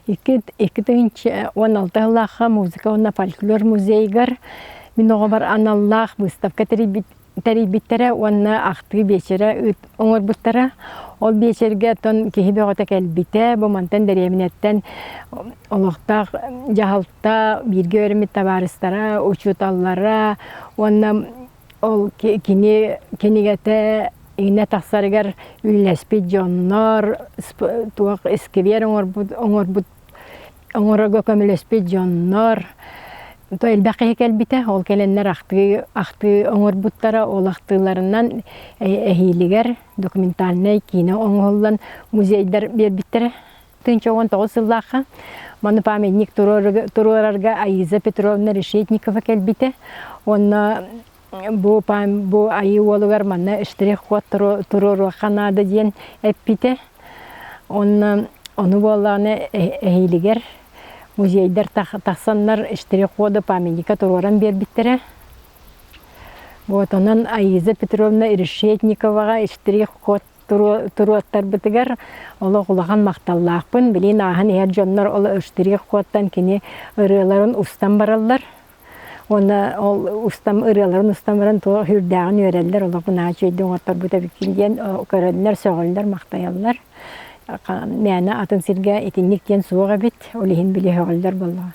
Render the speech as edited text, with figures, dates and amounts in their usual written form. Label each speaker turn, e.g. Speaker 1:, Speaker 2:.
Speaker 1: 16 ыллаха музыка онна фольклор музейгар мен оғабар аналлах выставка терибиттере онна ахты вечера оңор буттара ол вечерге тон кихибе гота келбите бу мантан дереминеттен олохтак жахалта бирге өрмит табарыстара учуталлара онна ол кинигете ине тахсарыгар үллеспи жоннор туак эскивер оңорго көмөлеспи жоннор то элбакы келбите ол келеннер ахты оңор буттара ол ахтыларынан эхилигер документальный кино оңоллан музейдер бербиттере 19 ыллаха маны памятник турорарга Аиза Петровна Решетникова келбите онна бу айы олугар манна штрих ход турору ханада диен эппите оны боланы эхилигер музейдер тахсаннар штрих ходы памятника туроран бербиттере. Вот онан Аиза Петровна Решетниковага штрих ход туруаттар битигер олоғулаған мақталлақпын билин ахан ер жоннор ол штрих ходтан кини ырыларын устан бараллар. Оны ол ырыларын устан баран то хүрдәгін өреллер олоғына чөйдің оттар бұта бікінден көреллер соғылдар мақтаяллар. Мәні атын сирге етінніктен суға бит, олихин біле höғылдар болуға.